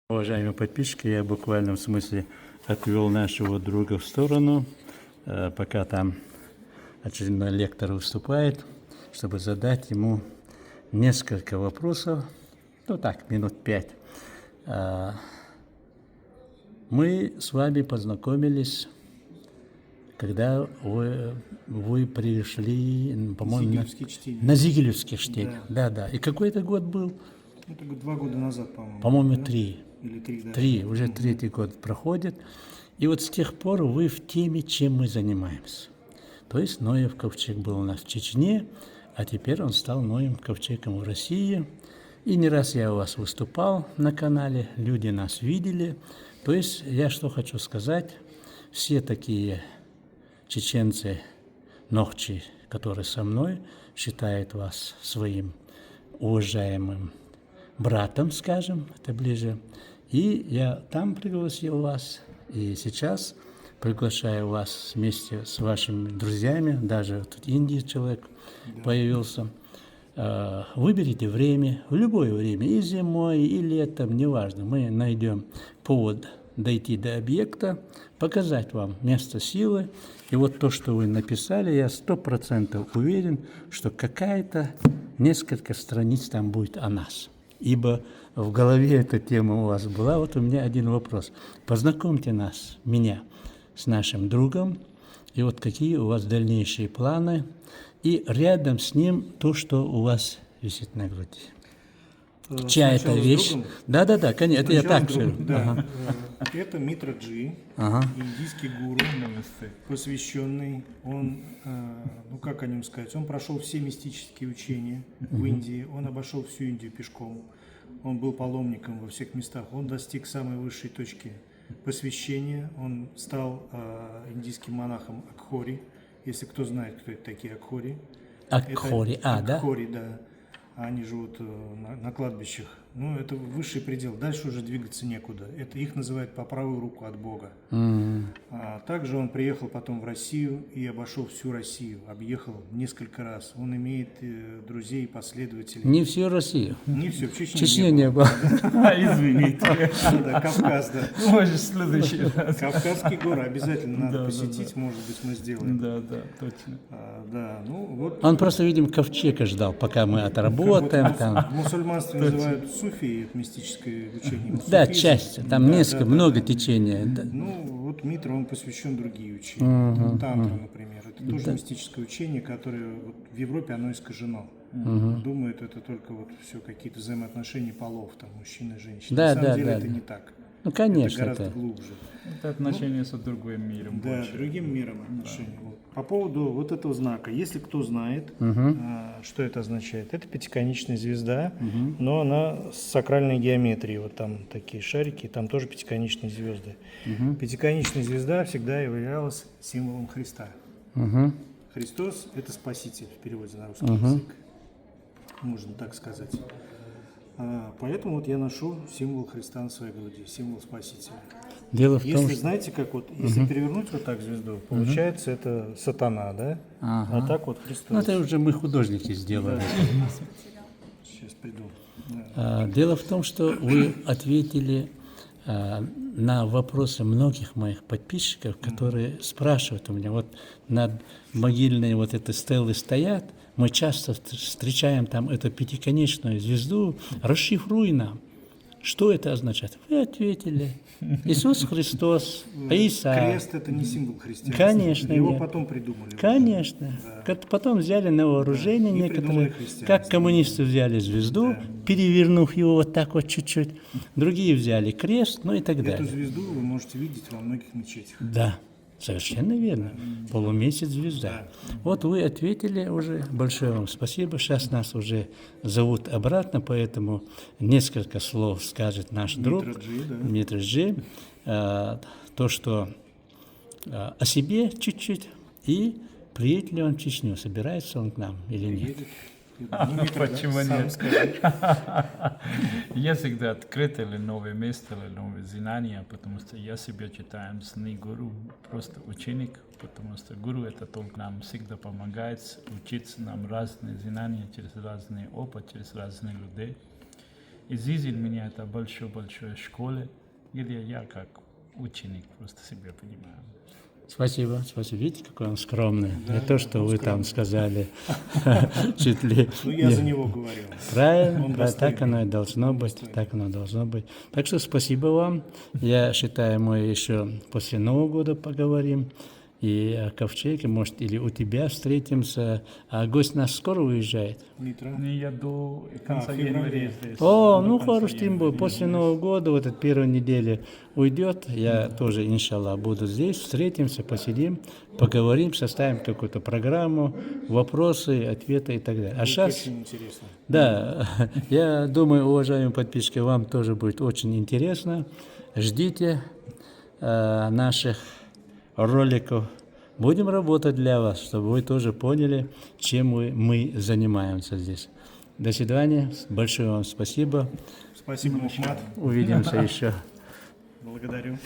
Уважаемые подписчики, я в буквальном смысле отвел нашего друга в сторону, пока там очередной лектор выступает, чтобы задать ему несколько вопросов, ну так, минут 5. Мы с вами познакомились, когда вы пришли, по-моему, на Зигелевские чтения. Да. И какой это год был? Это 2 года назад, по-моему. По-моему, да? 3. Или 3, да. 3, уже третий год проходит. И вот с тех пор вы в теме, чем мы занимаемся. То есть Ноев ковчег был у нас в Чечне, а теперь он стал Ноевым ковчегом в России. И не раз я у вас выступал на канале, люди нас видели. То есть я что хочу сказать, все такие чеченцы, нохчи, которые со мной, считают вас своим уважаемым братом, скажем, это ближе. И я там пригласил вас, и сейчас приглашаю вас вместе с вашими друзьями, даже тут в Индии человек появился. Выберите время, в любое время, и зимой, и летом, неважно. Мы найдем повод дойти до объекта, показать вам место силы. И вот то, что вы написали, я 100% уверен, что какая-то несколько страниц там будет о нас. Ибо в голове эта тема у вас была. Вот у меня один вопрос. Познакомьте меня с нашим другом, и вот какие у вас дальнейшие планы, и рядом с ним то, что у вас висит на груди. Чья это вещь? Да, конечно, это я так все. Да. Это Митра Джи, индийский гуру, посвященный. Он, ну как о нем сказать, он прошел все мистические учения в Индии, он обошел всю Индию пешком, он был паломником во всех местах, он достиг самой высшей точки посвящения, он стал индийским монахом Акхори, если кто знает, кто это такие Акхори. Акхори, Акхори, да. Они живут на кладбищах. Ну, это высший предел. Дальше уже двигаться некуда. Это их называют по правую руку от Бога. Также он приехал потом в Россию и обошел всю Россию. Объехал несколько раз. Он имеет друзей и последователей. Не всю Россию. Не все. В Чечне не было. Извините. Да, Кавказ, да. Может, следующий раз. Кавказские горы обязательно надо посетить. Может быть, мы сделаем. Да, точно. Да, ну вот. Он просто, видимо, ковчега ждал, пока мы отработаем. В мусульманстве называют суфии, это мистическое учение. Да, часть, там много течения. Ну, вот Митра, он посвящен другие учения. Тантра, например, это тоже мистическое учение, которое вот в Европе оно искажено. Думают, это только вот все какие-то взаимоотношения полов, там, мужчина и женщина. На самом деле это не так. Ну, конечно. Это гораздо глубже. Это отношения с другим миром. Да, с другим миром отношения. Вот. По поводу вот этого знака, если кто знает, что это означает, это пятиконечная звезда, но она с сакральной геометрией, вот там такие шарики, там тоже пятиконечные звезды. Пятиконечная звезда всегда являлась символом Христа. Христос – это Спаситель в переводе на русский язык, можно так сказать. Поэтому вот я ношу символ Христа на своей груди, символ Спасителя. Дело в том, Если, знаете, как вот, если перевернуть вот так звезду, получается это сатана, да? А так вот Христос. Ну, это уже мы художники сделали. Сейчас приду. Дело в том, что вы ответили на вопросы многих моих подписчиков, которые спрашивают у меня, вот над могильной вот этой стелой стоят, мы часто встречаем там эту пятиконечную звезду, расшифруй нам, что это означает. Вы ответили. Иисус Христос, Иса. Крест – это не символ христианства. Конечно, его нет. потом придумали. Конечно. Да. Потом взяли на вооружение некоторые, как коммунисты взяли звезду, перевернув его вот так вот чуть-чуть. Другие взяли крест, ну и так далее. Эту звезду вы можете видеть во многих мечетях. Да. Совершенно верно. Полумесяц звезда. Вот вы ответили уже. Большое вам спасибо. Сейчас нас уже зовут обратно, поэтому несколько слов скажет наш друг Митра Джи. То, что о себе чуть-чуть. И приедет ли он в Чечню, собирается он к нам или нет? Почему нет? Я всегда открыт для новые места, для новые знания, потому что я себя считаю не гуру, просто ученик, потому что гуру это только нам всегда помогает учиться нам разные знания через разный опыт, через разных людей. И жизнь у меня это большой-большой школе, где я как ученик просто себя понимаю. Спасибо, спасибо. Видите, какой он скромный. Не то, что вы там сказали, чуть ли Ну, я за него говорил. правильно, Он да, так достойный. оно и должно быть, так оно должно быть. Так что спасибо вам. Я считаю, мы еще после Нового года поговорим. И о ковчеге, может, или у тебя встретимся. А гость наш скоро уезжает? Митра. Не, я до конца февраля. января здесь. О, До ну конца хорошо, тем более. января. После Нового года, вот эта первая неделя уйдет, я тоже, иншаллах, буду здесь, встретимся, посидим, поговорим, составим какую-то программу, вопросы, ответы и так далее. А Будет сейчас, очень интересно. да, я думаю, уважаемые подписчики, вам тоже будет очень интересно. Ждите наших роликов. Будем работать для вас, чтобы вы тоже поняли, чем мы занимаемся здесь. До свидания. Большое вам спасибо. Спасибо, Мухмад. Увидимся еще. Благодарю.